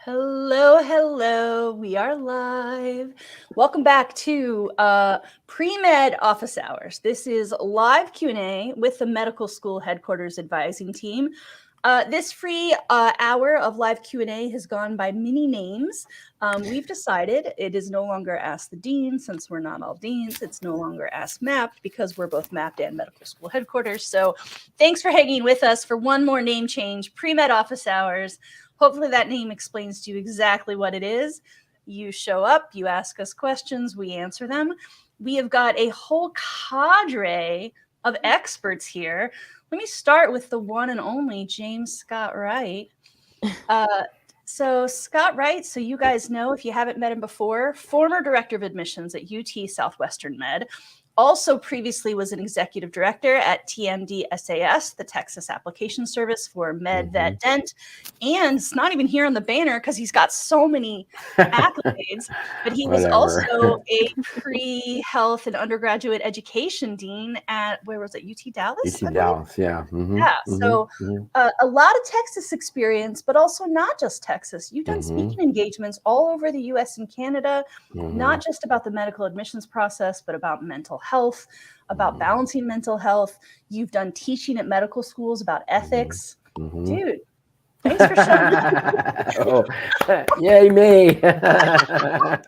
Hello. We are live. Welcome back to Premed Office Hours. This is live Q&A with the medical school headquarters advising team. This free hour of live Q&A has gone by many names. We've decided it is no longer Ask the Dean, since we're not all deans. It's no longer Ask Mappd, because we're both Mappd and medical school headquarters. So thanks for hanging with us for one more name change, Premed Office Hours. Hopefully that name explains to you exactly what it is. You show up, you ask us questions, we answer them. We have got a whole cadre of experts here. Let me start with the one and only James Scott Wright. So Scott Wright, so you guys know, if you haven't met him before, former director of admissions at UT Southwestern Med. Also previously was an executive director at TMD SAS, the Texas Application Service for Med, Vet, Dent. And it's not even here on the banner because he's got so many accolades, but he was also a pre-health and undergraduate education dean at, where was it, UT Dallas? UT Dallas, yeah. So a lot of Texas experience, but also not just Texas. You've done speaking engagements all over the US and Canada, not just about the medical admissions process, but about mental health, about balancing mental health. You've done teaching at medical schools about ethics. Dude, thanks for showing up. Yay, me. I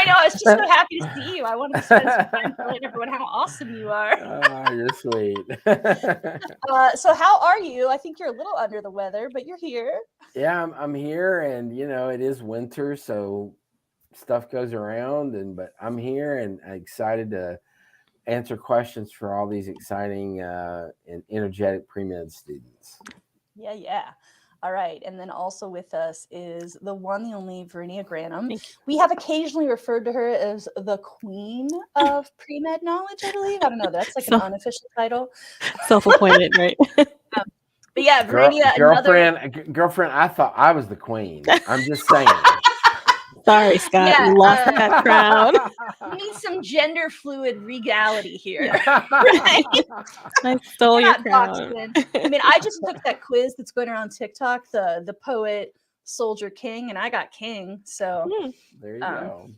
know, I was just so happy to see you. I wanted to spend some time telling everyone how awesome you are. Oh, you're sweet. So how are you? I think you're a little under the weather, but you're here. Yeah, I'm here, and it is winter, so stuff goes around, but I'm here and excited to answer questions for all these exciting and energetic pre-med students. Yeah. All right. And then also with us is the one, the only Verinia Granum. We have occasionally referred to her as the queen of pre-med knowledge, I believe. I don't know. That's like an unofficial title. Self-appointed, right? But yeah, Verinia, girlfriend, I thought I was the queen. I'm just saying. Sorry, Scott, you lost that crown. We need some gender fluid regality here. Yeah. Right? I stole your crown. I mean, I just took that quiz that's going around TikTok, the poet soldier king, and I got king. So there you go.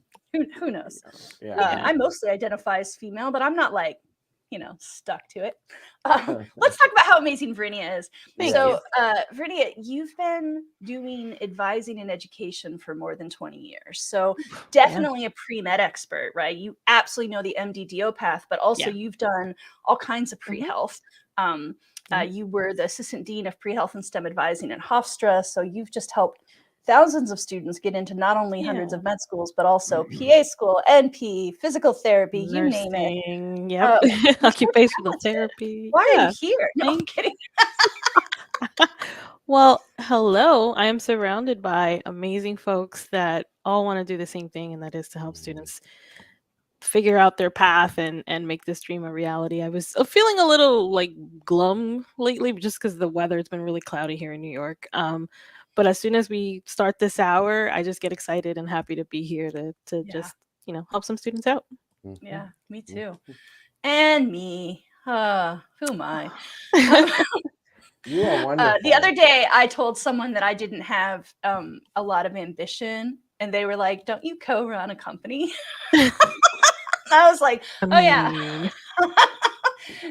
Who knows? Yeah. I mostly identify as female, but I'm not like, stuck to it. Let's talk about how amazing Verinia is. Verinia, you've been doing advising and education for more than 20 years. So definitely a pre-med expert, right? You absolutely know the MD-DO path, but also you've done all kinds of pre-health. You were the assistant dean of pre-health and STEM advising at Hofstra. So you've just helped thousands of students get into not only hundreds of med schools, but also PA school, NP, physical therapy, you name it. Yep. Occupational therapy. Why are you here? No, I'm kidding. Well, hello. I am surrounded by amazing folks that all want to do the same thing, and that is to help students figure out their path and make this dream a reality. I was feeling a little like glum lately just because the weather has been really cloudy here in New York. But as soon as we start this hour, I just get excited and happy to be here to just, help some students out. Yeah, me too. And me. Who am I? You are wonderful. The other day, I told someone that I didn't have a lot of ambition, and they were like, "Don't you co-run a company?" I was like, "Oh yeah."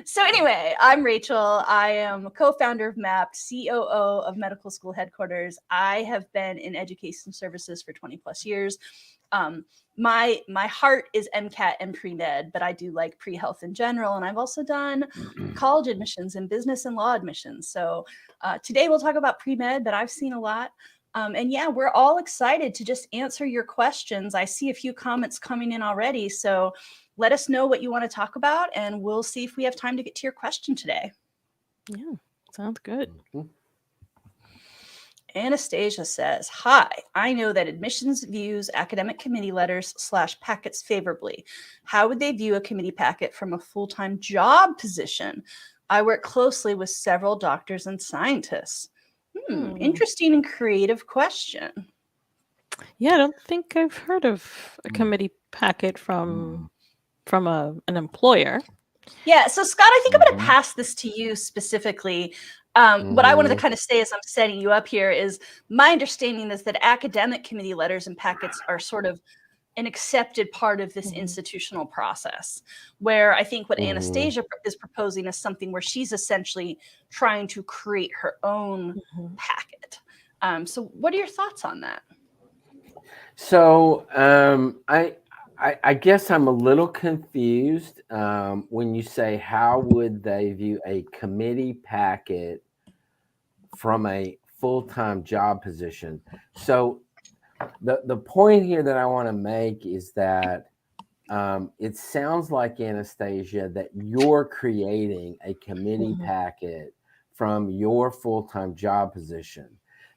So anyway, I'm Rachel. I am co-founder of Mappd, COO of Medical School Headquarters. I have been in education services for 20 plus years. My heart is MCAT and pre-med, but I do like pre-health in general. And I've also done college admissions and business and law admissions. So today we'll talk about pre-med, but I've seen a lot. And yeah, we're all excited to just answer your questions. I see a few comments coming in already. So let us know what you want to talk about, and we'll see if we have time to get to your question today. Yeah, sounds good. Anastasia says, "Hi, I know that admissions views academic committee letters / packets favorably. How would they view a committee packet from a full-time job position? I work closely with several doctors and scientists." Interesting and creative question. Yeah, I don't think I've heard of a committee packet from an employer. Yeah, so Scott, I think I'm going to pass this to you specifically. What I wanted to kind of say as I'm setting you up here is my understanding is that academic committee letters and packets are sort of an accepted part of this institutional process, where I think what Anastasia is proposing is something where she's essentially trying to create her own packet. So what are your thoughts on that? So I guess I'm a little confused when you say how would they view a committee packet from a full-time job position. So the point here that I want to make is that it sounds like, Anastasia, that you're creating a committee packet from your full-time job position.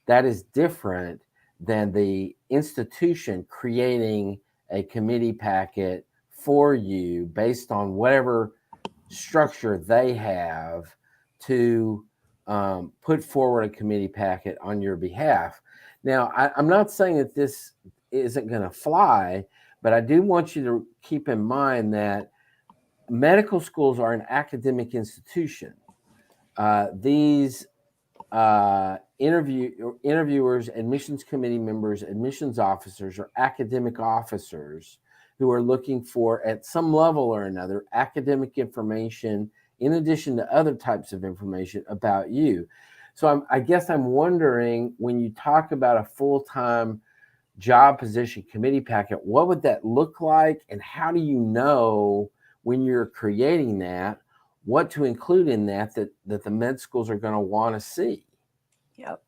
That is different than the institution creating a committee packet for you based on whatever structure they have to put forward a committee packet on your behalf. Now, I'm not saying that this isn't going to fly, but I do want you to keep in mind that medical schools are an academic institution. These interviewers, admissions committee members, admissions officers are academic officers who are looking for, at some level or another, academic information in addition to other types of information about you. So I guess I'm wondering, when you talk about a full-time job position committee packet, what would that look like? And how do you know when you're creating that, what to include in that the med schools are going to want to see? Yep.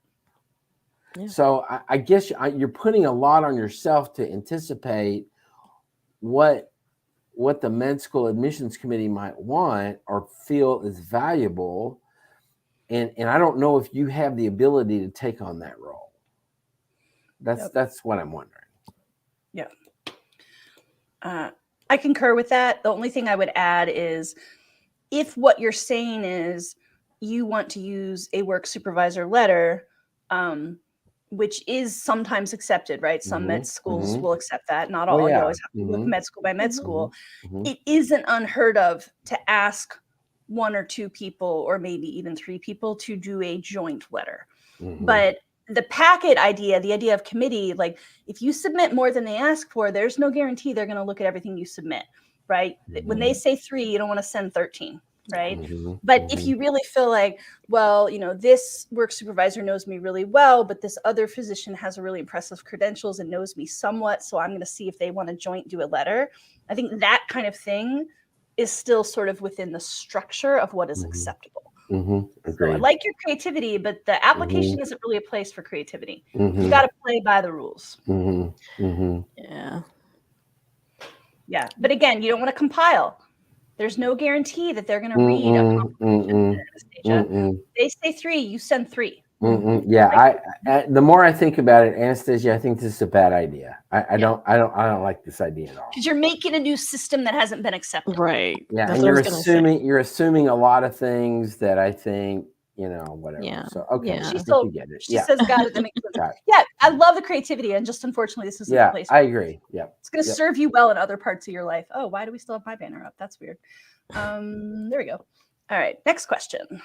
Yeah. So I guess you're putting a lot on yourself to anticipate what the med school admissions committee might want or feel is valuable. And I don't know if you have the ability to take on that role. That's what I'm wondering. Yeah. I concur with that. The only thing I would add is, if what you're saying is you want to use a work supervisor letter, which is sometimes accepted, right? Some med schools will accept that. Not all. You always have to look med school by med school. It isn't unheard of to ask one or two people, or maybe even three people, to do a joint letter. But the packet idea, the idea of committee, like, if you submit more than they ask for, there's no guarantee they're going to look at everything you submit, right? When they say 3, you don't want to send 13. Right. But if you really feel like, well, this work supervisor knows me really well, but this other physician has a really impressive credentials and knows me somewhat, so I'm going to see if they want to joint do a letter. I think that kind of thing is still sort of within the structure of what is acceptable. So I like your creativity, but the application isn't really a place for creativity. You got to play by the rules. Yeah. Yeah. But again, you don't want to compile. There's no guarantee that they're going to read a composition, Anastasia. They say 3, you send 3. Yeah, the more I think about it, Anastasia, I think this is a bad idea. I don't like this idea at all. Because you're making a new system that hasn't been accepted. Right. Yeah, That's and you're assuming a lot of things that I think, whatever. Yeah. So okay, Yeah. I think you get it. She says, "Got it." That makes sense. Yeah, I love the creativity, and just unfortunately, this isn't the place. I agree. Yeah, it's going to serve you well in other parts of your life. Oh, why do we still have my banner up? That's weird. There we go. All right, next question.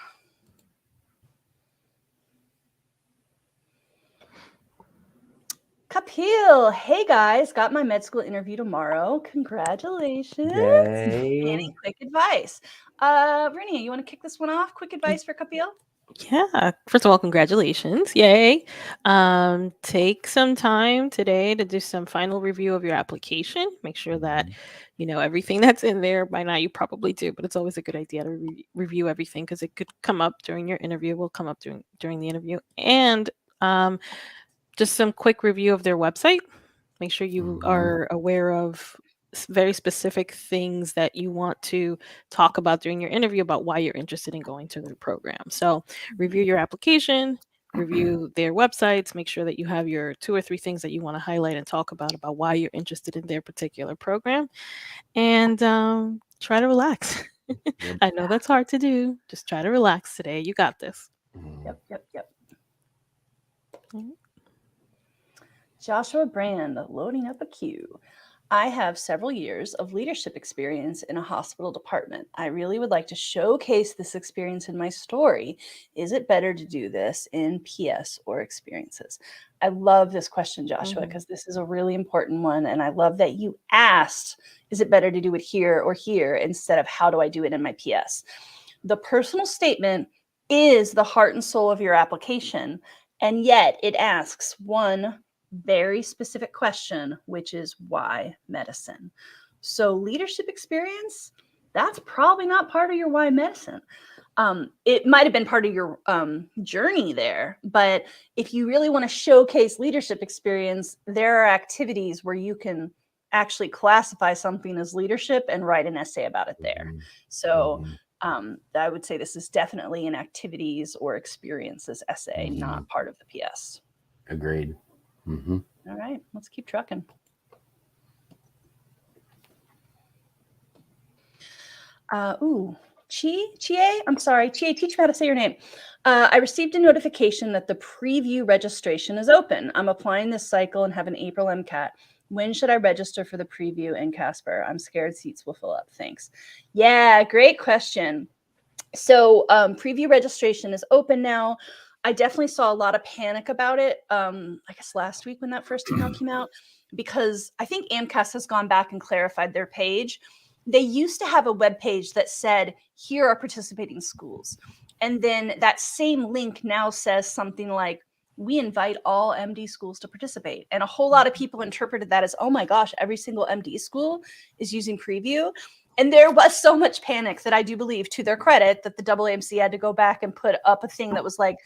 Kapil, hey guys, got my med school interview tomorrow. Congratulations. Yay. Any quick advice? Brittany, you want to kick this one off? Quick advice for Kapil? Yeah. First of all, congratulations. Yay. Take some time today to do some final review of your application. Make sure that you know everything that's in there. By now you probably do, but it's always a good idea to review everything, because it could come up during your interview, will come up during the interview. And just some quick review of their website. Make sure you are aware of very specific things that you want to talk about during your interview about why you're interested in going to their program. So review your application, review their websites, make sure that you have your 2 or 3 things that you want to highlight and talk about why you're interested in their particular program, and try to relax. I know that's hard to do. Just try to relax today. You got this. Yep. Joshua Brand, loading up a queue. I have several years of leadership experience in a hospital department. I really would like to showcase this experience in my story. Is it better to do this in PS or experiences? I love this question, Joshua, because this is a really important one. And I love that you asked, is it better to do it here or here instead of how do I do it in my PS? The personal statement is the heart and soul of your application. And yet it asks one very specific question, which is why medicine? So leadership experience, that's probably not part of your why medicine. It might have been part of your journey there, but if you really want to showcase leadership experience, there are activities where you can actually classify something as leadership and write an essay about it there. So I would say this is definitely an activities or experiences essay, not part of the PS. Agreed. Mm-hmm. All right, let's keep trucking. Chie, I'm sorry. Chie, teach me how to say your name. I received a notification that the preview registration is open. I'm applying this cycle and have an April MCAT. When should I register for the preview in Casper? I'm scared seats will fill up. Thanks. Yeah, great question. So preview registration is open now. I definitely saw a lot of panic about it, I guess last week when that first email came out, because I think AMCAS has gone back and clarified their page. They used to have a web page that said, here are participating schools. And then that same link now says something like, we invite all MD schools to participate. And a whole lot of people interpreted that as, oh my gosh, every single MD school is using preview. And there was so much panic that I do believe, to their credit, that the AAMC had to go back and put up a thing that was like,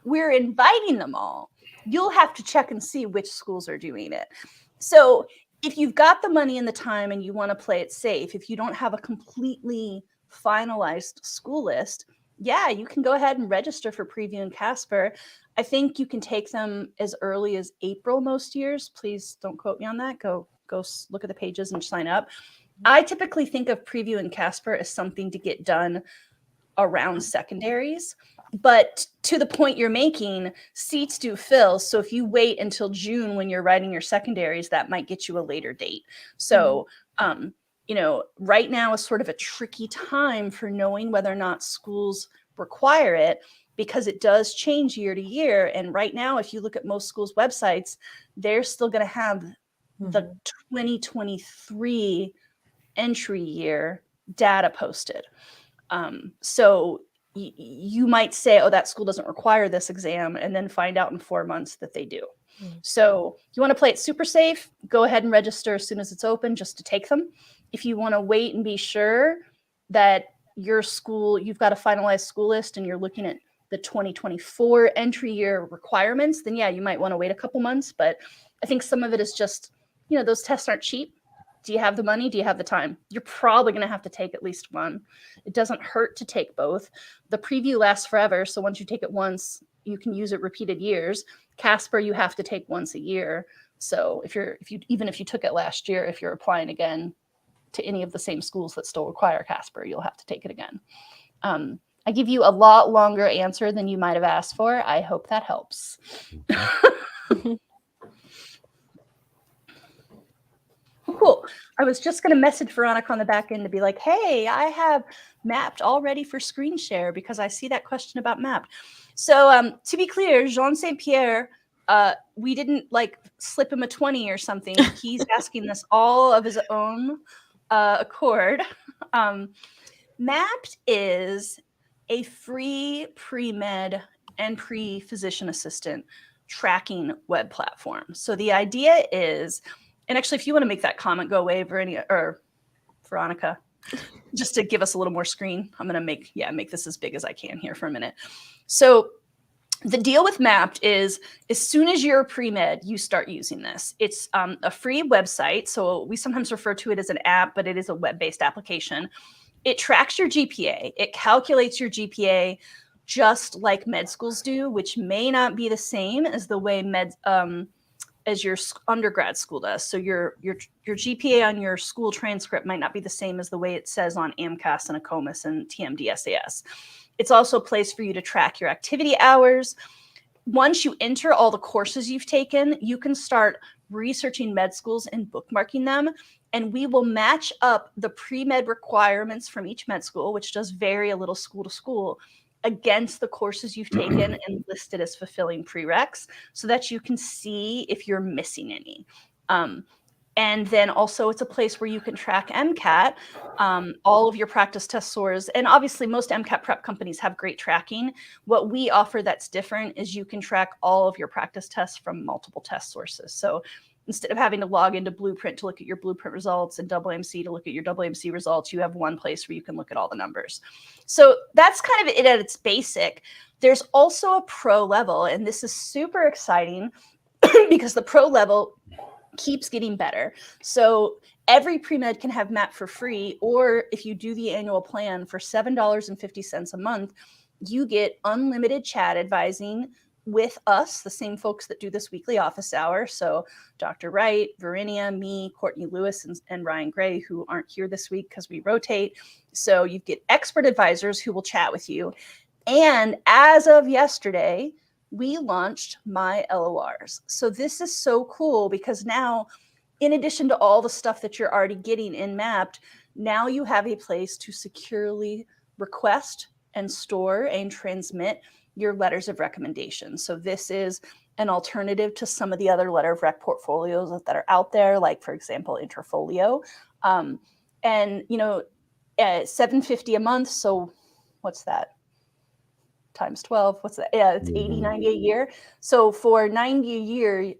we're inviting them all. You'll have to check and see which schools are doing it. So if you've got the money and the time and you want to play it safe, if you don't have a completely finalized school list, yeah, you can go ahead and register for preview in Casper. I think you can take them as early as April most years. Please don't quote me on that. Go look at the pages and sign up. I typically think of preview in Casper as something to get done around secondaries. But to the point you're making, seats do fill. So if you wait until June when you're writing your secondaries, that might get you a later date. So, right now is sort of a tricky time for knowing whether or not schools require it, because it does change year to year. And right now, if you look at most schools' websites, they're still going to have the 2023 entry year data posted. So you might say, oh, that school doesn't require this exam, and then find out in 4 months that they do. So you want to play it super safe, go ahead and register as soon as it's open just to take them. If you want to wait and be sure that your school, you've got a finalized school list and you're looking at the 2024 entry year requirements, then yeah, you might want to wait a couple months. But I think some of it is just, those tests aren't cheap. Do you have the money? Do you have the time? You're probably going to have to take at least one. It doesn't hurt to take both. The preview lasts forever. So once you take it once, you can use it repeated years. Casper, you have to take once a year. So even if you took it last year, if you're applying again to any of the same schools that still require Casper, you'll have to take it again. I give you a lot longer answer than you might have asked for. I hope that helps. Cool. I was just going to message Veronica on the back end to be like, hey, I have Mappd all ready for screen share because I see that question about Mappd. So to be clear, Jean St. Pierre, we didn't slip him a 20 or something. He's asking this all of his own accord. Mappd is a free pre-med and pre-physician assistant tracking web platform. So the idea is, and actually, if you want to make that comment go away, Veronica, just to give us a little more screen, I'm going to make this as big as I can here for a minute. So the deal with Mappd is, as soon as you're a pre-med, you start using this. It's a free website. So we sometimes refer to it as an app, but it is a web-based application. It tracks your GPA. It calculates your GPA just like med schools do, which may not be the same as the way as your undergrad school does. So your GPA on your school transcript might not be the same as the way it says on AMCAS and ACOMAS and TMD SAS. It's also a place for you to track your activity hours. Once you enter all the courses you've taken, you can start researching med schools and bookmarking them. And we will match up the pre-med requirements from each med school, which does vary a little school to school, against the courses you've taken and listed as fulfilling prereqs, so that you can see if you're missing any. And then also it's a place where you can track MCAT, all of your practice test scores. And obviously most MCAT prep companies have great tracking. What we offer that's different is you can track all of your practice tests from multiple test sources. So instead of having to log into Blueprint to look at your Blueprint results and AAMC to look at your AAMC results, you have one place where you can look at all the numbers. So that's kind of it at its basic. There's also a pro level, and this is super exciting because the pro level keeps getting better. So every pre-med can have MAP for free, or if you do the annual plan for $7.50 a month, you get unlimited chat advising with us, the same folks that do this weekly office hour. So Dr. Wright, Verinia, me, Courtney Lewis, and Ryan Gray, who aren't here this week because we rotate. So you get expert advisors who will chat with you. And as of yesterday, we launched MyLors. So this is so cool because now, in addition to all the stuff that you're already getting in Mappd, now you have a place to securely request and store and transmit your letters of recommendation. So this is an alternative to some of the other letter of rec portfolios that are out there, like, for example, Interfolio. And, you know, $7.50 a month. So what's that? Times 12, what's that? Yeah, it's 80, 90 a year. So for 90 a year,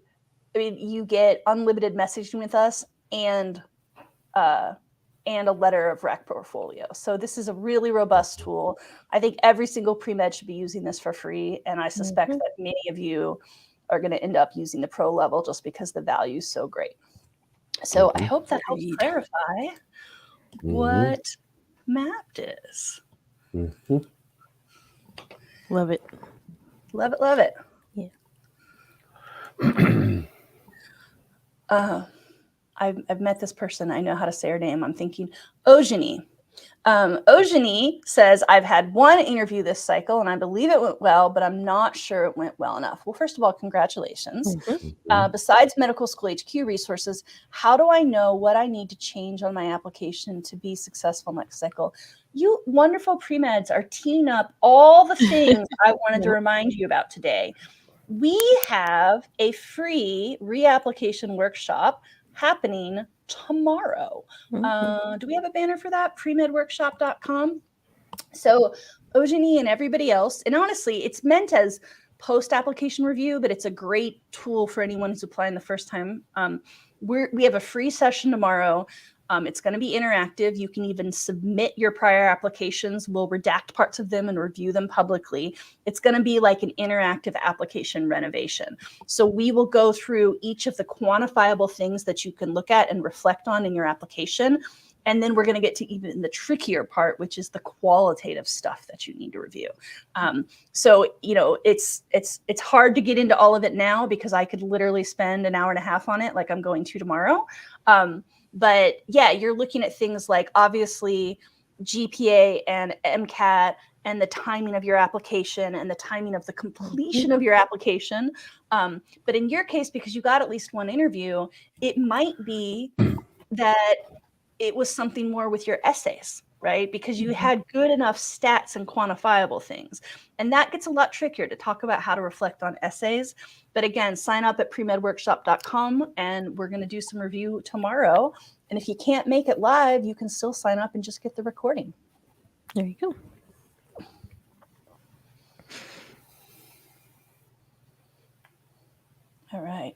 I mean, you get unlimited messaging with us and a letter of rec portfolio. So this is a really robust tool. I think every single pre-med should be using this for free. And I suspect that many of you are going to end up using the pro level just because the value is so great. So I hope that helps clarify what Mappd is. Love it. Love it, love it. Yeah. I've met this person. I know how to say her name. I'm thinking Ojani. Ojani says, I've had one interview this cycle and I believe it went well, but I'm not sure it went well enough. Well, first of all, congratulations. Besides medical school HQ resources, how do I know what I need to change on my application to be successful next cycle? You wonderful pre-meds are teeing up all the things I wanted to remind you about today. We have a free reapplication workshop happening tomorrow. Do we have a banner for that? Premedworkshop.com. So Ojani and everybody else, and honestly, it's meant as post-application review, but it's a great tool for anyone who's applying the first time. We have a free session tomorrow. It's going to be interactive. You can even submit your prior applications. We'll redact parts of them and review them publicly. It's going to be like an interactive application renovation. So we will go through each of the quantifiable things that you can look at and reflect on in your application. And then we're going to get to even the trickier part, which is the qualitative stuff that you need to review. So, you know, it's hard to get into all of it now because I could literally spend an hour and a half on it like I'm going to tomorrow. But yeah, you're looking at things like obviously GPA and MCAT and the timing of your application and the timing of the completion of your application. But in your case, because you got at least one interview, it might be that it was something more with your essays, right? Because you had good enough stats and quantifiable things. And that gets a lot trickier to talk about how to reflect on essays. But again, sign up at premedworkshop.com and we're going to do some review tomorrow. And if you can't make it live, you can still sign up and just get the recording. There you go. All right.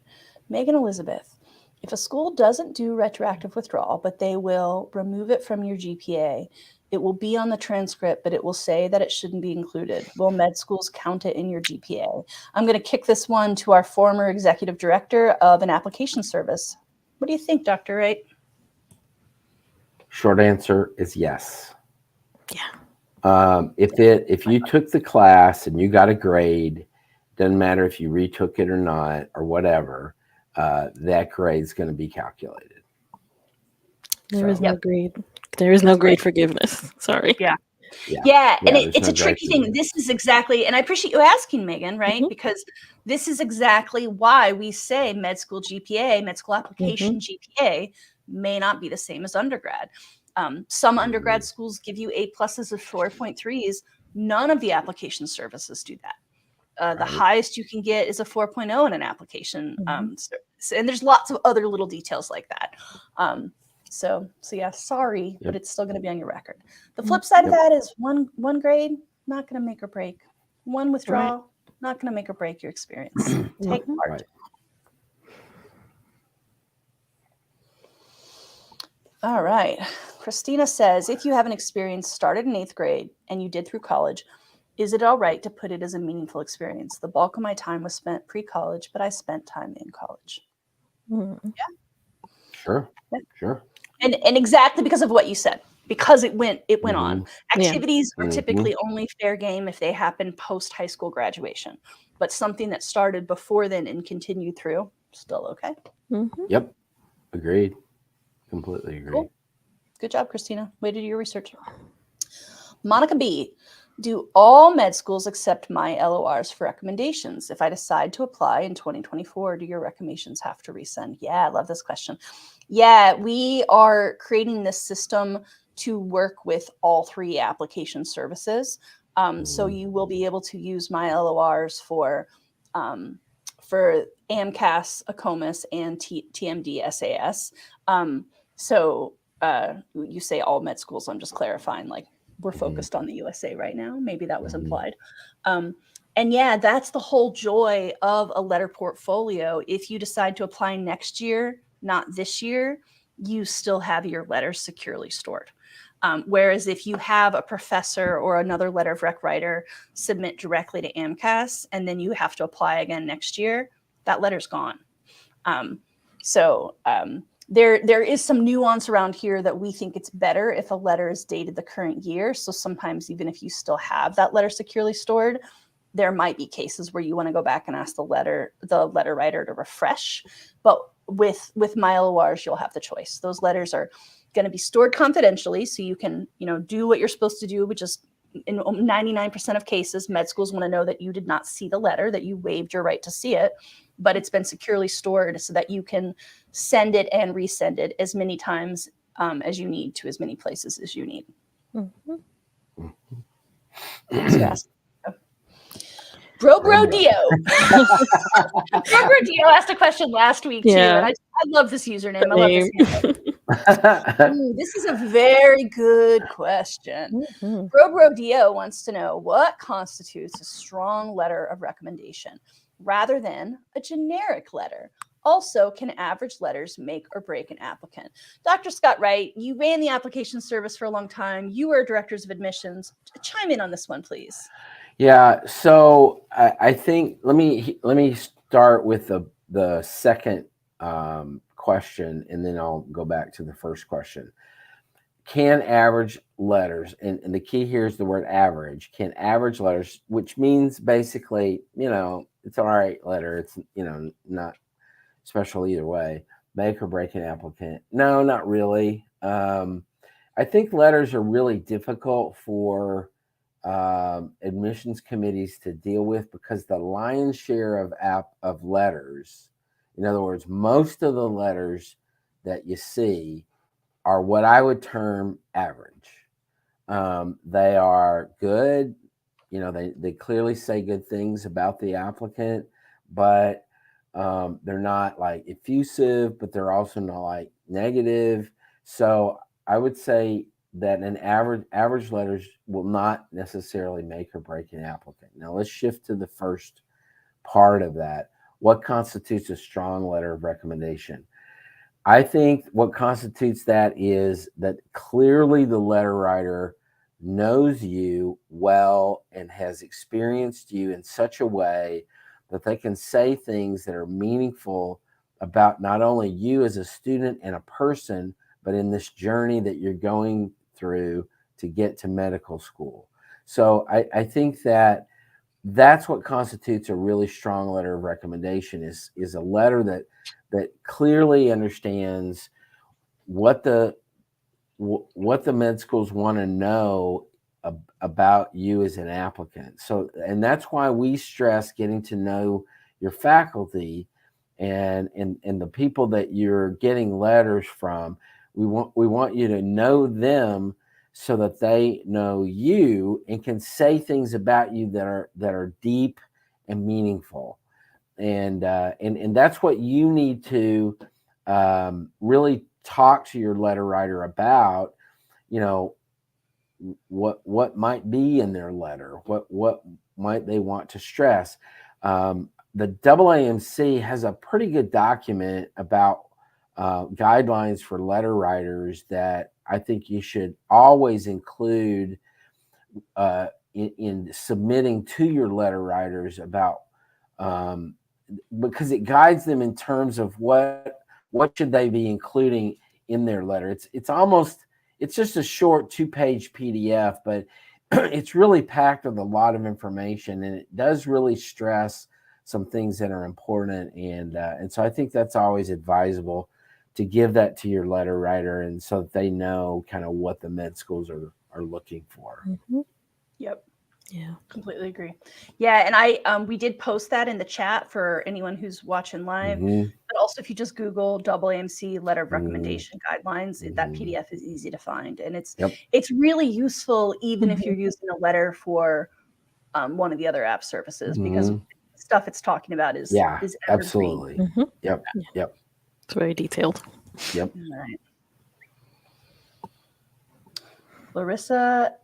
Megan Elizabeth. If a school doesn't do retroactive withdrawal, but they will remove it from your GPA, it will be on the transcript, but it will say that it shouldn't be included. Will med schools count it in your GPA? I'm going to kick this one to our former executive director of an application service. What do you think, Dr. Wright? Short answer is yes. Yeah. If you took the class and you got a grade, doesn't matter if you retook it or not or whatever, that grade is going to be calculated. There is no grade. There is no grade forgiveness. Sorry. Yeah. Yeah, and there's it's no a tricky grace in thing. This is exactly, and I appreciate you asking, Megan, right? Because this is exactly why we say med school GPA, med school application GPA may not be the same as undergrad. Some undergrad schools give you A pluses of 4.3s. None of the application services do that. The highest you can get is a 4.0 in an application. And there's lots of other little details like that. So yeah, sorry, but it's still going to be on your record. The flip side of that is one grade, not going to make or break. One withdrawal, not going to make or break your experience. Take part. Right. All right. Christina says, if you have an experience started in 8th grade and you did through college, is it all right to put it as a meaningful experience? The bulk of my time was spent pre-college, but I spent time in college. Yeah. Sure. And exactly because of what you said, because it went on. Activities are typically only fair game if they happen post high school graduation, but something that started before then and continued through, still okay. Yep. Agreed. Completely agree. Cool. Good job, Christina. Way to do your research. Monica B. Do all med schools accept MyLors for recommendations? If I decide to apply in 2024, do your recommendations have to resend? Yeah, I love this question. Yeah, we are creating this system to work with all 3 application services. So you will be able to use MyLors for AMCAS, ACOMAS, and TMD SAS. So you say all med schools, I'm just clarifying, like, we're focused on the USA right now. Maybe that was implied. And yeah, that's the whole joy of a letter portfolio. If you decide to apply next year, not this year, you still have your letters securely stored. Whereas if you have a professor or another letter of rec writer submit directly to AMCAS and then you have to apply again next year, that letter's gone. There is some nuance around here that we think it's better if a letter is dated the current year. So sometimes even if you still have that letter securely stored, there might be cases where you want to go back and ask the letter writer to refresh. But with MyLors, you'll have the choice. Those letters are going to be stored confidentially, so you can do what you're supposed to do, which is in 99% of cases, med schools want to know that you did not see the letter, that you waived your right to see it, but it's been securely stored so that you can send it and resend it as many times as you need to as many places as you need. Bro Dio. Dio asked a question last week too, and I love this username. I love this username. This is a very good question. Bro Dio wants to know what constitutes a strong letter of recommendation rather than a generic letter. Also, can average letters make or break an applicant? Dr. Scott Wright, you ran the application service for a long time. You were directors of admissions. Chime in on this one, please. Yeah, so I think let me start with the second question, and then I'll go back to the first question. Can average letters, and the key here is the word average, can average letters, which means basically, it's all right letter, it's, not special either way, make or break an applicant? No, not really. I think letters are really difficult for admissions committees to deal with because the lion's share of letters, in other words, most of the letters that you see are what I would term average. They are good, they clearly say good things about the applicant, but they're not like effusive, but they're also not like negative. So I would say that an average letters will not necessarily make or break an applicant. Now let's shift to the first part of that. What constitutes a strong letter of recommendation? I think what constitutes that is that clearly the letter writer knows you well and has experienced you in such a way that they can say things that are meaningful about not only you as a student and a person, but in this journey that you're going through to get to medical school. So I think that that's what constitutes a really strong letter of recommendation is a letter that clearly understands what the med schools want to know about you as an applicant. So, and that's why we stress getting to know your faculty and the people that you're getting letters from. We want you to know them so that they know you and can say things about you that are deep and meaningful. And that's what you need to really talk to your letter writer about. You know, what might be in their letter, what might they want to stress. The AAMC has a pretty good document about guidelines for letter writers that I think you should always include in submitting to your letter writers about, because it guides them in terms of what should they be including in their letter. It's just a short 2-page PDF, but it's really packed with a lot of information, and it does really stress some things that are important. And so I think that's always advisable to give that to your letter writer, and so that they know kind of what the med schools are looking for. Mm-hmm. Yep. Yeah, completely agree. Yeah, and we did post that in the chat for anyone who's watching live. Mm-hmm. But also, if you just Google AAMC letter of recommendation guidelines, that PDF is easy to find, and it's really useful even if you're using a letter for one of the other app services, because the stuff it's talking about is absolutely. Yep. It's very detailed. All right. Larissa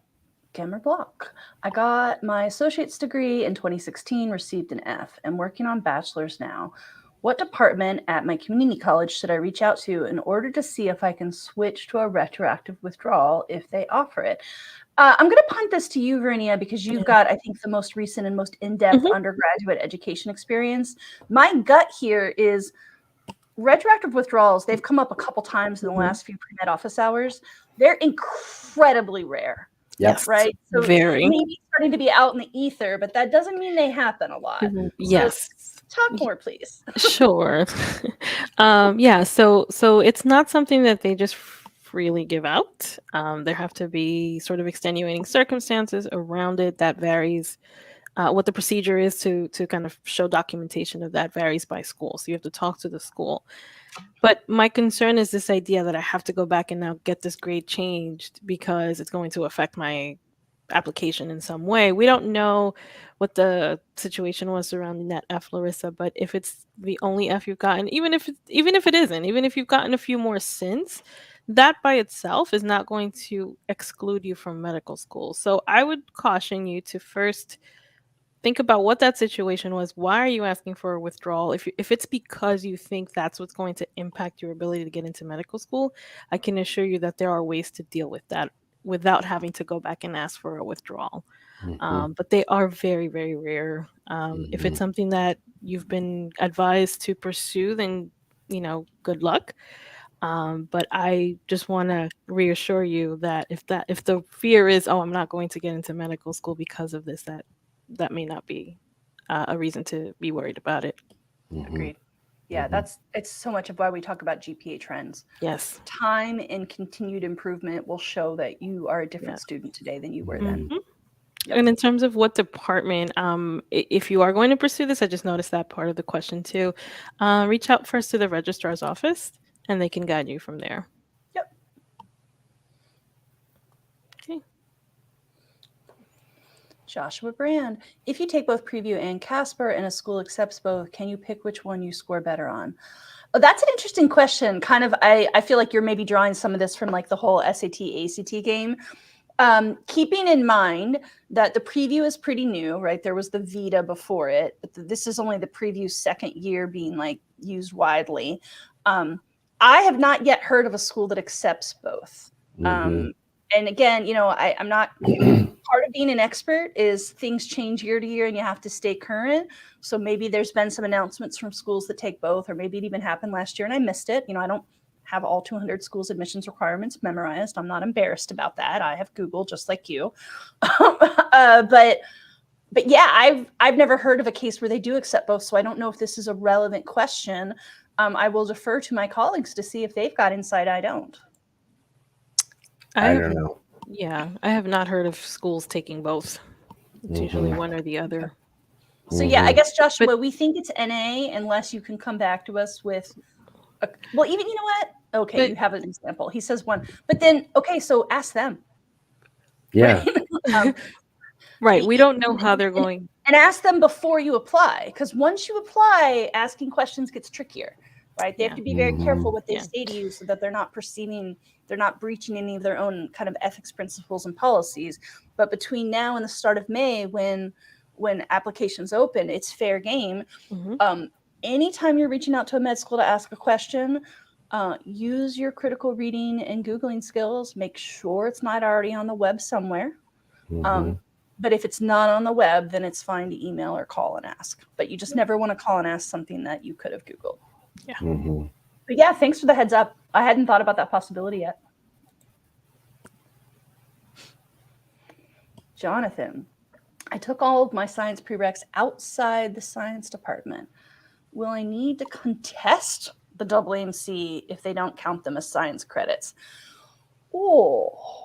Gemmer-Block. I got my associate's degree in 2016, received an F. I'm working on bachelor's now. What department at my community college should I reach out to in order to see if I can switch to a retroactive withdrawal if they offer it? I'm going to punt this to you, Verinia, because you've got, I think, the most recent and most in-depth undergraduate education experience. My gut here is retroactive withdrawals. They've come up a couple times in the last few pre-med office hours. They're incredibly rare. Yes, right. So very. Maybe starting to be out in the ether, but that doesn't mean they happen a lot. Yes. So talk more, please. Sure. So it's not something that they just freely give out. There have to be sort of extenuating circumstances around it that varies. What the procedure is to kind of show documentation of that varies by school. So you have to talk to the school. But my concern is this idea that I have to go back and now get this grade changed because it's going to affect my application in some way. We don't know what the situation was surrounding that F, Larissa, but if it's the only F you've gotten, even if it isn't, even if you've gotten a few more since, that by itself is not going to exclude you from medical school. So I would caution you to first think about what that situation was. Why are you asking for a withdrawal? If it's because you think that's what's going to impact your ability to get into medical school, I can assure you that there are ways to deal with that without having to go back and ask for a withdrawal. But they are very, very rare. If it's something that you've been advised to pursue, then, good luck. But I just want to reassure you that if the fear is, oh, I'm not going to get into medical school because of this, that may not be a reason to be worried about it. Agreed. Yeah, it's so much of why we talk about GPA trends. Yes. Time and continued improvement will show that you are a different student today than you were then. Yep. And in terms of what department, if you are going to pursue this, I just noticed that part of the question too. Reach out first to the registrar's office and they can guide you from there. Yep. Okay. Joshua Brand, if you take both Preview and Casper and a school accepts both, can you pick which one you score better on? Oh, that's an interesting question. Kind of, I feel like you're maybe drawing some of this from like the whole SAT, ACT game. Keeping in mind that the Preview is pretty new, right? There was the Vita before it, but this is only the Preview's second year being like used widely. I have not yet heard of a school that accepts both. And again, I'm not part of being an expert is things change year to year and you have to stay current. So maybe there's been some announcements from schools that take both, or maybe it even happened last year and I missed it. I don't have all 200 schools admissions requirements memorized. I'm not embarrassed about that. I have Google just like you. But yeah, I've never heard of a case where they do accept both. So I don't know if this is a relevant question. I will defer to my colleagues to see if they've got insight. I don't. I don't know. Yeah, I have not heard of schools taking both. It's usually one or the other. So yeah, I guess Joshua, But- we think it's NA unless you can come back to us with well, even you know what? Okay, you have an example. He says one, but then okay, so ask them. Yeah. Right? Right. We don't know how they're going. And ask them before you apply, because once you apply, asking questions gets trickier, right? They have to be very careful what they say to you so that they're not breaching any of their own kind of ethics principles and policies. But between now and the start of May, when applications open, it's fair game. Anytime you're reaching out to a med school to ask a question, use your critical reading and Googling skills. Make sure it's not already on the web somewhere. But if it's not on the web, then it's fine to email or call and ask. But you just never want to call and ask something that you could have Googled. Yeah. But yeah, thanks for the heads up. I hadn't thought about that possibility yet. Jonathan, I took all of my science prereqs outside the science department. Will I need to contest the AAMC if they don't count them as science credits? Oh,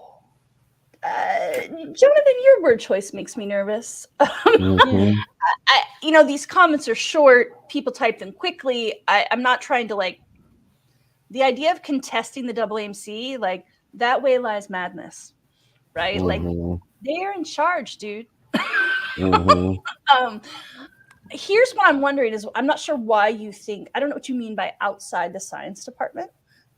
Jonathan, your word choice makes me nervous. These comments are short. People type them quickly. I'm not trying to the idea of contesting the AAMC, that way lies madness, right? They're in charge, dude. Here's what I'm wondering is I'm not sure why you think, I don't know what you mean by outside the science department.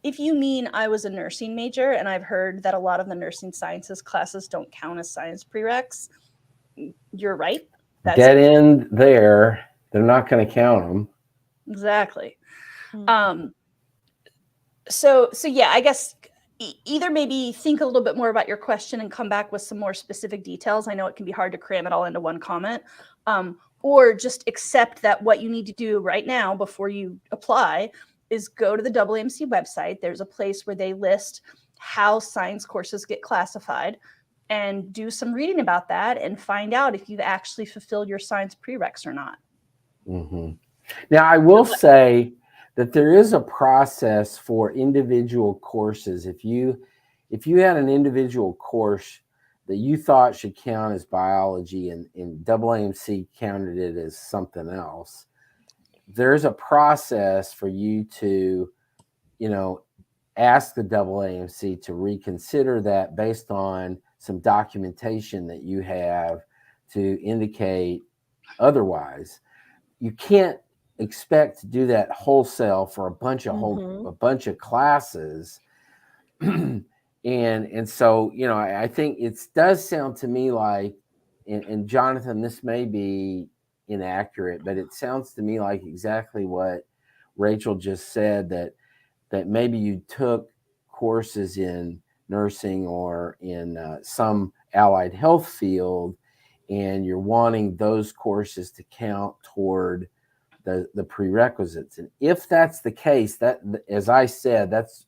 If you mean I was a nursing major and I've heard that a lot of the nursing sciences classes don't count as science prereqs, you're right. That's dead end there. They're not going to count them. Exactly. So yeah, I guess either maybe think a little bit more about your question and come back with some more specific details. I know it can be hard to cram it all into one comment. Or just accept that what you need to do right now before you apply is go to the AAMC website. There's a place where they list how science courses get classified, and do some reading about that and find out if you've actually fulfilled your science prereqs or not. Now, I will say that there is a process for individual courses. If you had an individual course that you thought should count as biology and AAMC counted it as something else, there's a process for you to, ask the AAMC to reconsider that based on some documentation that you have to indicate otherwise. You can't expect to do that wholesale for a bunch of classes. And so, I think it does sound to me like, and Jonathan, this may be inaccurate, but it sounds to me like exactly what Rachel just said, that maybe you took courses in nursing or in some allied health field, and you're wanting those courses to count toward the prerequisites. And if that's the case, that, as I said, that's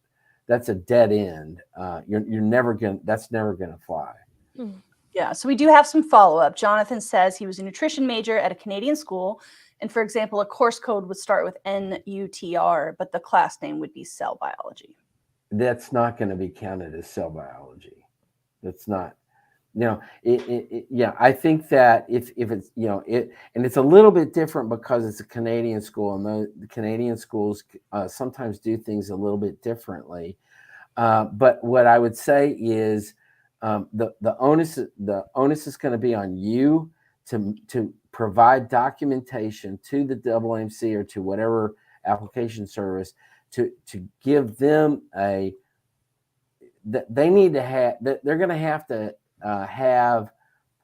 a dead end. That's never gonna fly. Yeah, so we do have some follow-up. Jonathan says he was a nutrition major at a Canadian school, and for example, a course code would start with NUTR, but the class name would be cell biology. That's not going to be counted as cell biology. That's not. I think that if it's and it's a little bit different because it's a Canadian school, and the Canadian schools sometimes do things a little bit differently. But what I would say is the onus is going to be on you to provide documentation to the AAMC or to whatever application service to give them that they need to have, that they're going to have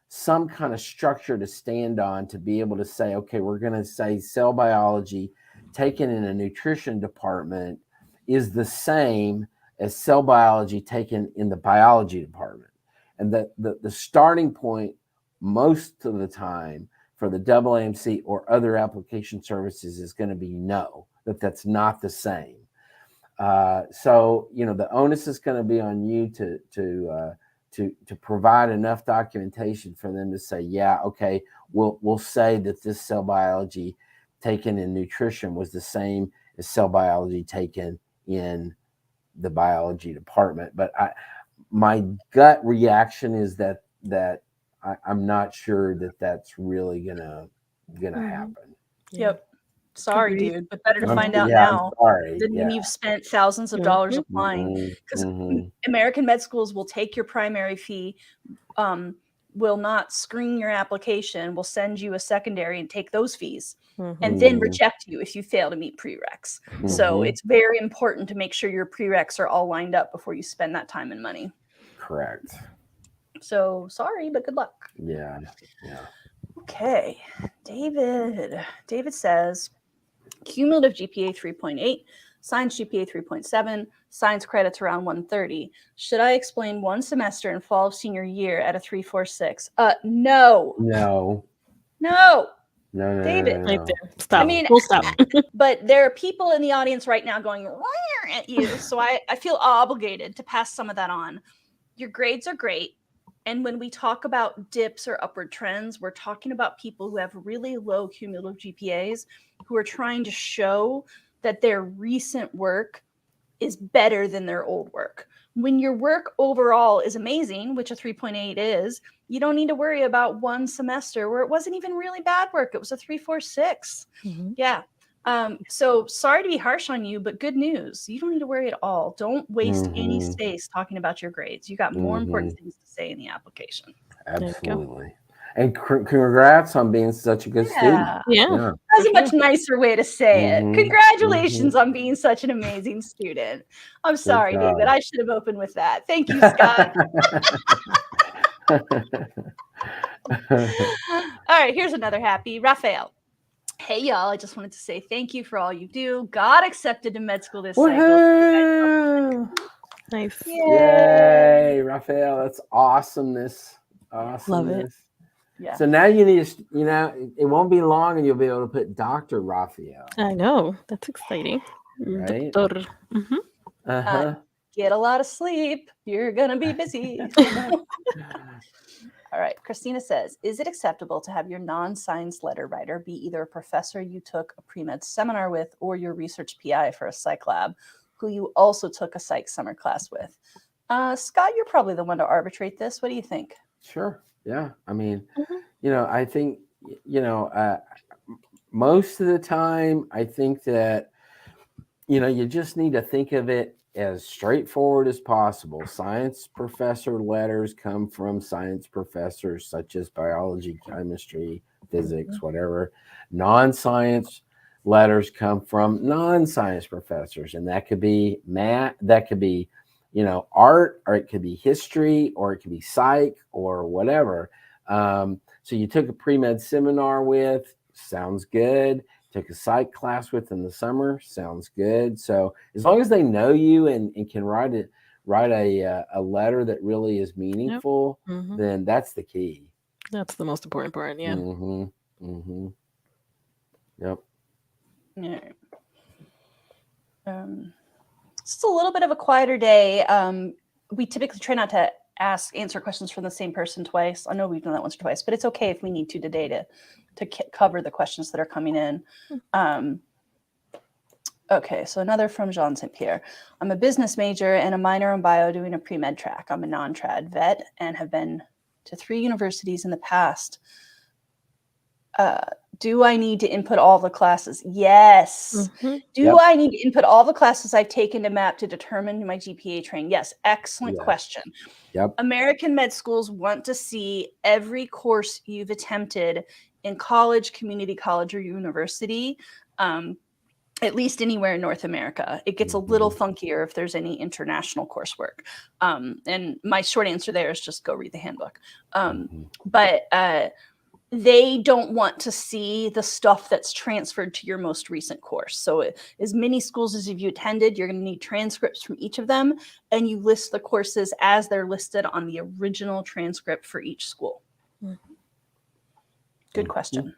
some kind of structure to stand on to be able to say, okay, we're going to say cell biology taken in a nutrition department is the same as cell biology taken in the biology department. And that the starting point most of the time for the AAMC or other application services is going to be no, that's not the same. So, the onus is going to be on you to provide enough documentation for them to say, yeah, okay, we'll say that this cell biology taken in nutrition was the same as cell biology taken in the biology department. But my gut reaction is that I'm not sure that that's really gonna happen. Yep. Sorry, Agreed. dude, but better to I'm- find out yeah, I'm now sorry. than when Yeah. you've spent thousands of dollars applying. Mhm, Because mhm. American med schools will take your primary fee, will not screen your application, will send you a secondary and take those fees, and then Mhm. reject you if you fail to meet prereqs. So Mhm. it's very important to make sure your prereqs are all lined up before you spend that time and money. Correct. So sorry, but good luck. Yeah. Okay, David says cumulative GPA 3.8, science GPA 3.7, science credits around 130. Should I explain one semester in fall of senior year at a 346? No. David. Right there. Stop. I mean, Full stop. but there are people in the audience right now going at you, so I feel obligated to pass some of that on. Your grades are great. And when we talk about dips or upward trends, we're talking about people who have really low cumulative GPAs who are trying to show that their recent work is better than their old work. When your work overall is amazing, which a 3.8 is, you don't need to worry about one semester where it wasn't even really bad work. It was a 3.46. Yeah. So sorry to be harsh on you, but good news. You don't need to worry at all. Don't waste any space talking about your grades. You got more important things to say in the application. Absolutely. And congrats on being such a good student. Yeah. That's a much nicer way to say it. Congratulations on being such an amazing student. I'm sorry, David. I should have opened with that. Thank you, Scott. All right, here's another happy. Raphael. Hey, y'all. I just wanted to say thank you for all you do. Got accepted to med school this cycle. Nice. Yay, Raphael. That's awesomeness. Love it. Yeah. So now you need to, it won't be long and you'll be able to put Dr. Raphael. I know. That's exciting. Right? Doctor. Get a lot of sleep. You're going to be busy. All right. Christina says, is it acceptable to have your non-science letter writer be either a professor you took a pre-med seminar with or your research PI for a psych lab who you also took a psych summer class with? Scott, you're probably the one to arbitrate this. What do you think? Sure. Yeah. I mean, I think, most of the time, I think that, you just need to think of it as straightforward as possible. Science professor letters come from science professors such as biology, chemistry, physics, whatever. Non-science letters come from non-science professors, and that could be math, that could be art, or it could be history, or it could be psych, or whatever. So you took a pre-med seminar with, sounds good. Took a psych class with in the summer, sounds good. So as long as they know you and can write a letter that really is meaningful, then that's the key. That's the most important part. Yeah. Yep. Yeah. It's a little bit of a quieter day. We typically try not to answer questions from the same person twice. I know we've done that once or twice, but it's okay if we need to today to cover the questions that are coming in. Okay, so another from Jean St. Pierre. I'm a business major and a minor in bio doing a pre-med track. I'm a non-trad vet and have been to 3 universities in the past. Do I need to input all the classes? Yes. Do I need to input all the classes I've taken to MAP to determine my GPA train? Yes. Excellent question. Yep. American med schools want to see every course you've attempted in college, community college, or university, at least anywhere in North America. It gets a little funkier if there's any international coursework. And my short answer there is just go read the handbook. But they don't want to see the stuff that's transferred to your most recent course. So as many schools as you attended, you're going to need transcripts from each of them, and you list the courses as they're listed on the original transcript for each school. Good question.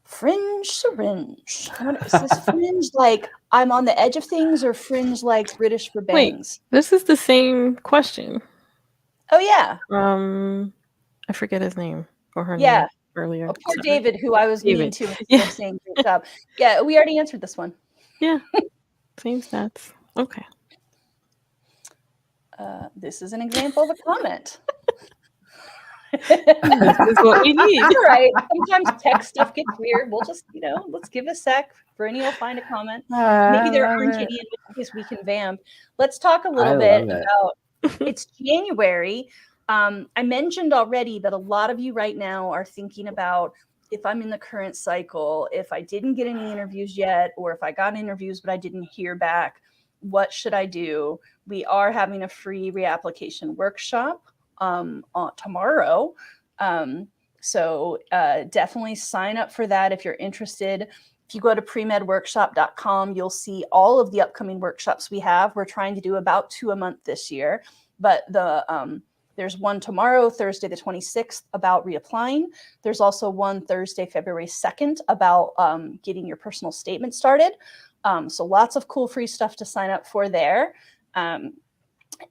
Fringe syringe. Is this fringe like I'm on the edge of things, or fringe like British for bangs? Wait, this is the same question. Oh yeah. I forget his name or her name earlier. Oh, poor David, who I was mean to instead of saying great job. Yeah, we already answered this one. Yeah. Same stats. Okay. This is an example of a comment. This is what we need. All right. Sometimes tech stuff gets weird. We'll just, let's give it a sec. Brittany will find a comment. Maybe there aren't any, in which case we can vamp. Let's talk a little bit about it's January. I mentioned already that a lot of you right now are thinking about if I'm in the current cycle, if I didn't get any interviews yet, or if I got interviews but I didn't hear back, what should I do? We are having a free reapplication workshop tomorrow. So definitely sign up for that if you're interested. If you go to premedworkshop.com, you'll see all of the upcoming workshops we have. We're trying to do about 2 a month this year, but there's one tomorrow, Thursday the 26th, about reapplying. There's also one Thursday, February 2nd, about getting your personal statement started. So lots of cool free stuff to sign up for there. And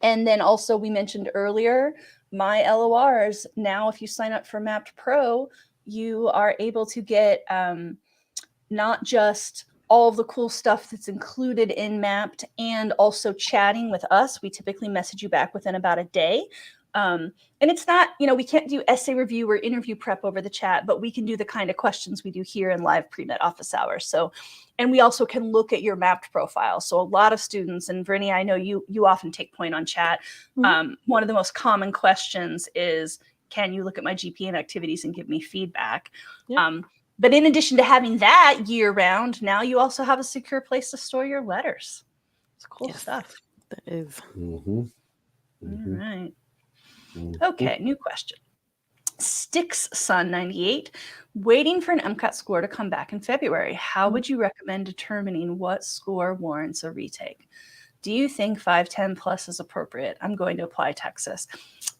then also we mentioned earlier, MyLors. Now, if you sign up for Mappd Pro, you are able to get not just all of the cool stuff that's included in Mappd and also chatting with us. We typically message you back within about a day. And it's not, we can't do essay review or interview prep over the chat, but we can do the kind of questions we do here in live pre-med office hours. So, and we also can look at your Mappd profile. So a lot of students, and Brittany, I know you often take point on chat. Mm-hmm. One of the most common questions is, can you look at my GPA and activities and give me feedback? Yep. But in addition to having that year round, now you also have a secure place to store your letters. It's cool stuff. That is. Mm-hmm. Mm-hmm. All right. Okay, new question. Sticks Son 98, waiting for an MCAT score to come back in February. How would you recommend determining what score warrants a retake? Do you think 510 plus is appropriate? I'm going to apply Texas.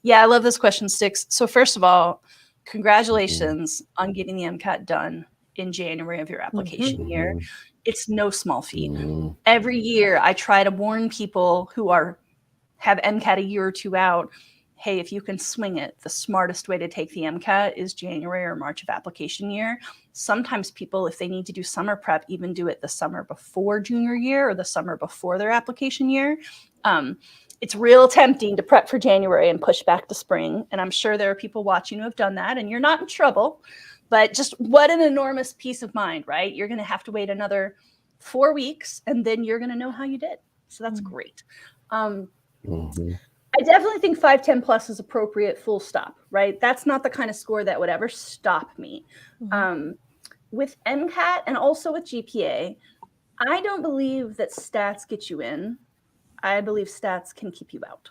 Yeah, I love this question, Sticks. So first of all, congratulations on getting the MCAT done in January of your application year. It's no small feat. Every year I try to warn people who have MCAT a year or two out, hey, if you can swing it, the smartest way to take the MCAT is January or March of application year. Sometimes people, if they need to do summer prep, even do it the summer before junior year or the summer before their application year. It's real tempting to prep for January and push back to spring. And I'm sure there are people watching who have done that, and you're not in trouble. But just what an enormous peace of mind, right? You're going to have to wait another 4 weeks, and then you're going to know how you did. So that's great. I definitely think 510 plus is appropriate, full stop, right? That's not the kind of score that would ever stop me. With MCAT and also with GPA, I don't believe that stats get you in. I believe stats can keep you out.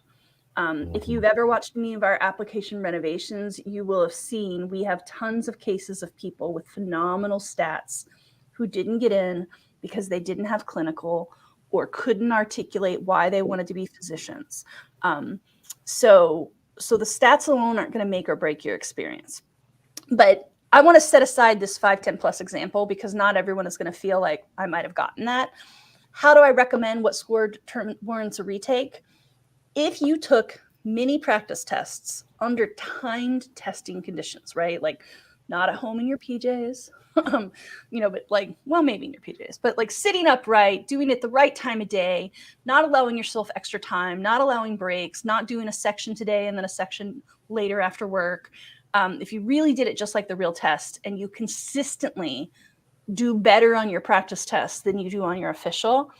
If you've ever watched any of our application renovations, you will have seen we have tons of cases of people with phenomenal stats who didn't get in because they didn't have clinical or couldn't articulate why they wanted to be physicians. So the stats alone aren't going to make or break your experience. But I want to set aside this 510 plus example because not everyone is going to feel like I might have gotten that. How do I recommend what score warrants a retake? If you took mini practice tests under timed testing conditions, right? Like not at home in your PJs, but like, well, maybe in your PJs, but like sitting upright, doing it the right time of day, not allowing yourself extra time, not allowing breaks, not doing a section today and then a section later after work. If you really did it just like the real test and you consistently do better on your practice test than you do on your official,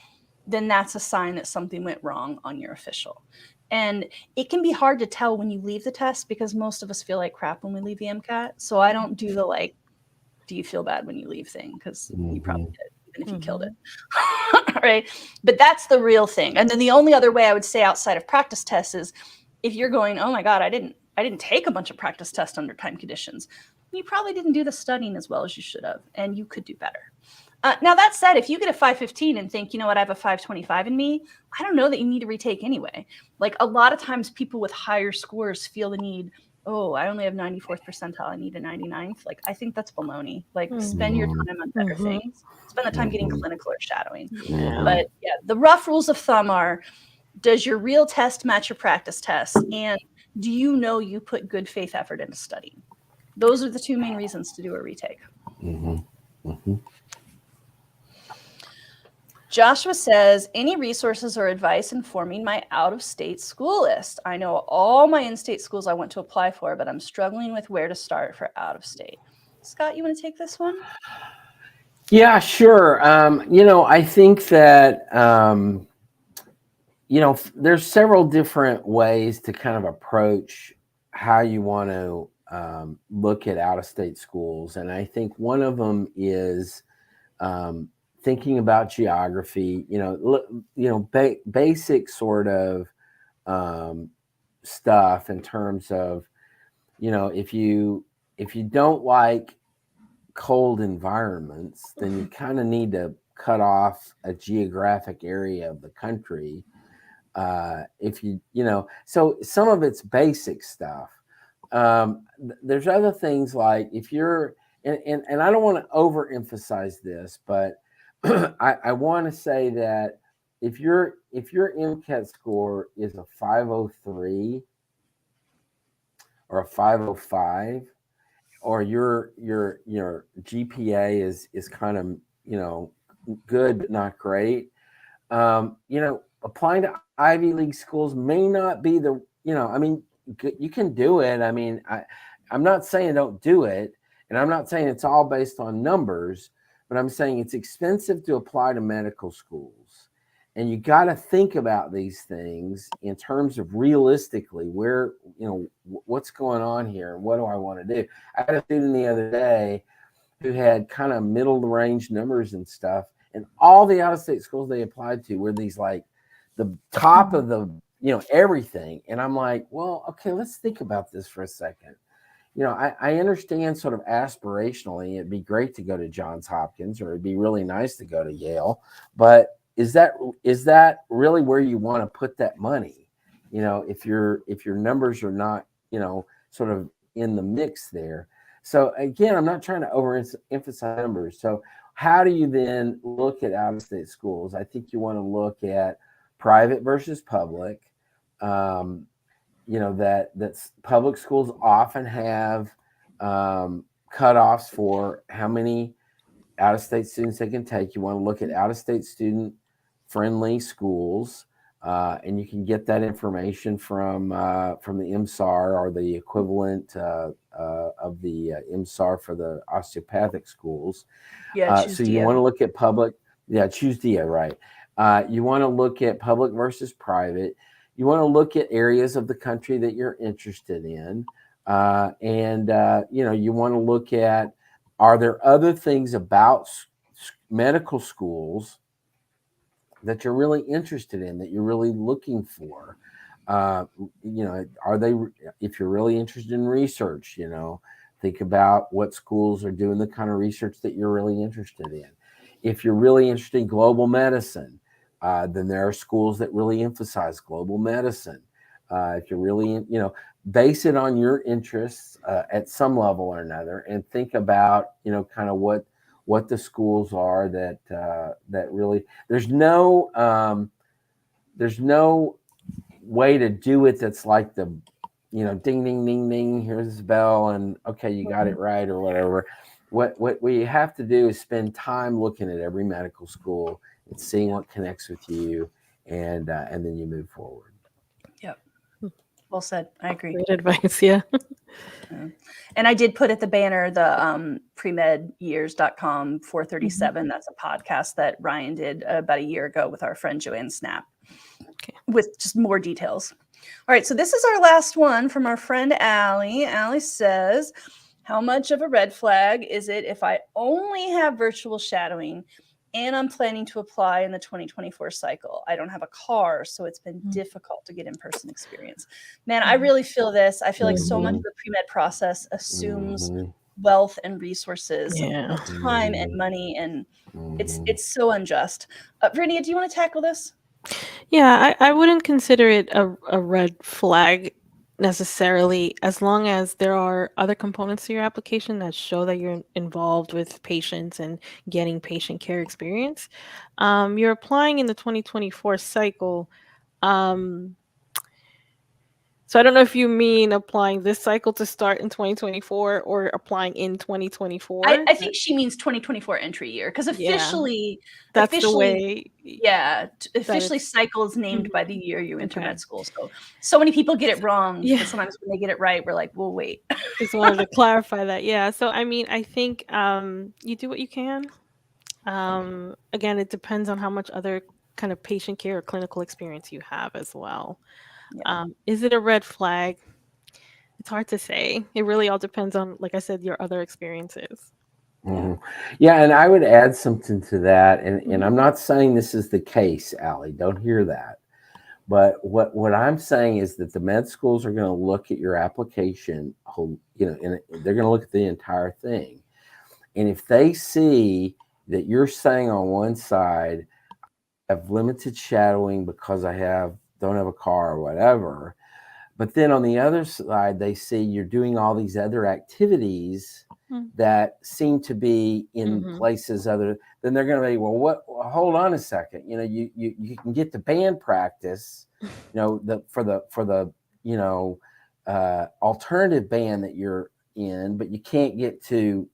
then that's a sign that something went wrong on your official. And it can be hard to tell when you leave the test because most of us feel like crap when we leave the MCAT. So I don't do the like, do you feel bad when you leave thing? Because you probably did, even if you killed it. Right? But that's the real thing. And then the only other way I would say outside of practice tests is if you're going, oh my God, I didn't take a bunch of practice tests under time conditions. You probably didn't do the studying as well as you should have, and you could do better. Now, that said, if you get a 515 and think, you know what, I have a 525 in me, I don't know that you need to retake anyway. Like a lot of times people with higher scores feel the need, oh, I only have 94th percentile, I need a 99th. Like, I think that's baloney. Like, spend your time on better things. Spend the time getting clinical or shadowing. But yeah, the rough rules of thumb are, does your real test match your practice test? And do you know you put good faith effort into studying? Those are the two main reasons to do a retake. Joshua says, any resources or advice informing my out-of-state school list? I know all my in-state schools I want to apply for, but I'm struggling with where to start for out-of-state. Scott, you want to take this one? Yeah, sure. I think that, there's several different ways to kind of approach how you want to look at out-of-state schools. And I think one of them is thinking about geography, basic sort of stuff in terms of, if you don't like cold environments, then you kind of need to cut off a geographic area of the country. So some of it's basic stuff. There's other things like if you're, and I don't want to overemphasize this, but I want to say that if your MCAT score is a 503 or a 505, or your GPA is kind of good but not great, applying to Ivy League schools may not be the you can do it. I mean, I'm not saying don't do it, and I'm not saying it's all based on numbers, but I'm saying it's expensive to apply to medical schools. And you got to think about these things in terms of realistically where, what's going on here and what do I want to do? I had a student the other day who had kind of middle range numbers and stuff, and all the out-of-state schools they applied to were these like the top of the, everything. And I'm like, well, okay, let's think about this for a second. I understand sort of aspirationally, it'd be great to go to Johns Hopkins, or it'd be really nice to go to Yale, but is that really where you want to put that money? If your numbers are not, sort of in the mix there. So again, I'm not trying to overemphasize numbers. So how do you then look at out-of-state schools? I think you want to look at private versus public. That's public schools often have cutoffs for how many out-of-state students they can take. You want to look at out-of-state student-friendly schools, and you can get that information from the MSAR or the equivalent of the MSAR for the osteopathic schools. Yeah, so you want to look at public. Yeah, choose DIA, right. You want to look at public versus private. You want to look at areas of the country that you're interested in. You want to look at, are there other things about medical schools that you're really interested in, that you're really looking for? Are they, if you're really interested in research, think about what schools are doing the kind of research that you're really interested in. If you're really interested in global medicine, then there are schools that really emphasize global medicine. If you're really, base it on your interests at some level or another, and think about, kind of what the schools are that really. There's no way to do it that's like the, ding ding ding ding. Here's the bell, and okay, you got it right or whatever. What we have to do is spend time looking at every medical school and seeing what connects with you, and then you move forward. Yep. Well said. I agree. Great advice. Yeah. And I did put at the banner the premedyears.com 437. That's a podcast that Ryan did about a year ago with our friend Joanne Snap, with just more details. All right, so this is our last one from our friend Allie. Allie says, how much of a red flag is it if I only have virtual shadowing and I'm planning to apply in the 2024 cycle? I don't have a car, so it's been difficult to get in-person experience. Man, I really feel this. I feel like so much of the pre-med process assumes wealth and resources, time and money, and it's so unjust. Brittany, do you want to tackle this? Yeah, I wouldn't consider it a red flag necessarily, as long as there are other components to your application that show that you're involved with patients and getting patient care experience. You're applying in the 2024 cycle. So I don't know if you mean applying this cycle to start in 2024 or applying in 2024. I think she means 2024 entry year, because officially, That's the way. officially cycle is named by the year you enter Okay. med school. So many people get it wrong, Yeah. but sometimes when they get it right, we're like, we'll wait. Just wanted to clarify that. Yeah. So I mean, I think you do what you can. Again, it depends on how much other kind of patient care or clinical experience you have as well. Yeah. Is it a red flag? It's hard to say. It really all depends on, like I said, your other experiences. Yeah, and I would add something to that, and I'm not saying this is the case, Allie. Don't hear that. But what I'm saying is that the med schools are going to look at your application, and they're going to look at the entire thing. And if they see that you're saying on one side, I have limited shadowing because I don't have a car or whatever, but then on the other side, they see you're doing all these other activities that seem to be in places other, then they're going to be, well, hold on a second. You can get to band practice, for the alternative band that you're in, but you can't get to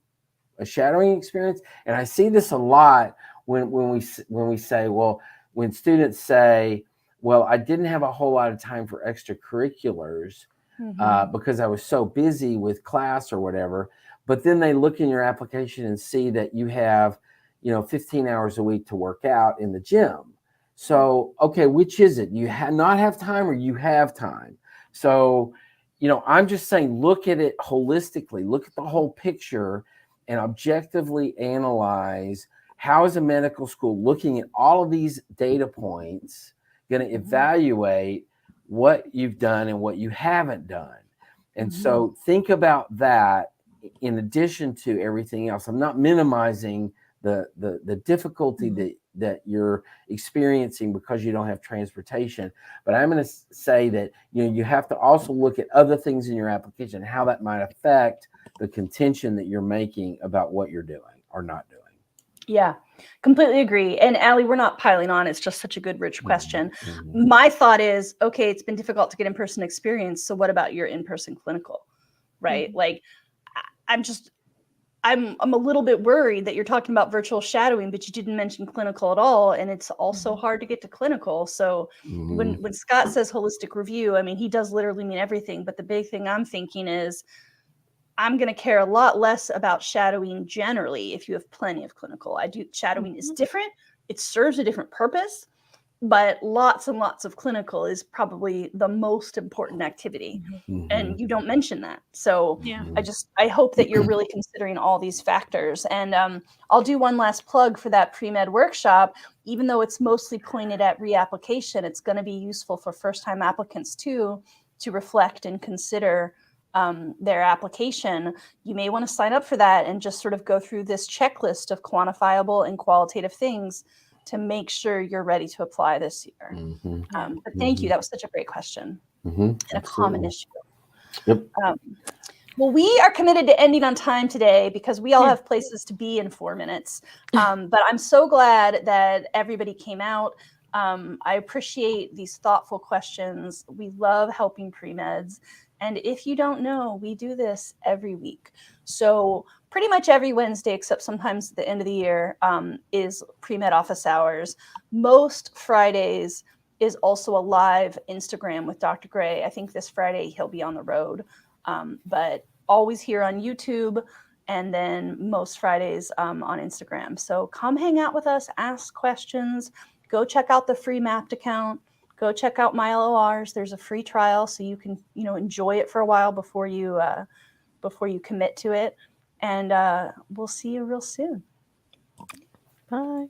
a shadowing experience. And I see this a lot when we say, well, when students say, well, I didn't have a whole lot of time for extracurriculars because I was so busy with class or whatever. But then they look in your application and see that you have, 15 hours a week to work out in the gym. So, okay, which is it? You not have time or you have time? So, I'm just saying, look at it holistically, look at the whole picture and objectively analyze how is a medical school looking at all of these data points going to evaluate what you've done and what you haven't done. And so think about that in addition to everything else. I'm not minimizing the difficulty that you're experiencing because you don't have transportation, but I'm going to say that you have to also look at other things in your application, how that might affect the contention that you're making about what you're doing or not doing. Yeah, completely agree. And Allie, we're not piling on. It's just such a good, rich question. My thought is, okay, it's been difficult to get in-person experience. So what about your in-person clinical, right? Like, I'm a little bit worried that you're talking about virtual shadowing, but you didn't mention clinical at all. And it's also hard to get to clinical. So when Scott says holistic review, I mean, he does literally mean everything. But the big thing I'm thinking is, I'm going to care a lot less about shadowing generally if you have plenty of clinical. Shadowing is different. It serves a different purpose, but lots and lots of clinical is probably the most important activity. And you don't mention that. So I hope that you're really considering all these factors. And I'll do one last plug for that pre-med workshop. Even though it's mostly pointed at reapplication, it's going to be useful for first-time applicants too, to reflect and consider their application. You may want to sign up for that and just sort of go through this checklist of quantifiable and qualitative things to make sure you're ready to apply this year. But thank you. That was such a great question and a common issue. Yep. Well, we are committed to ending on time today because we all have places to be in 4 minutes. But I'm so glad that everybody came out. I appreciate these thoughtful questions. We love helping pre-meds. And if you don't know, we do this every week. So pretty much every Wednesday, except sometimes at the end of the year, is pre-med office hours. Most Fridays is also a live Instagram with Dr. Gray. I think this Friday he'll be on the road, but always here on YouTube, and then most Fridays on Instagram. So come hang out with us, ask questions, go check out the free Mappd account. Go check out MyLors. There's a free trial, so you can, enjoy it for a while before you commit to it. And we'll see you real soon. Bye.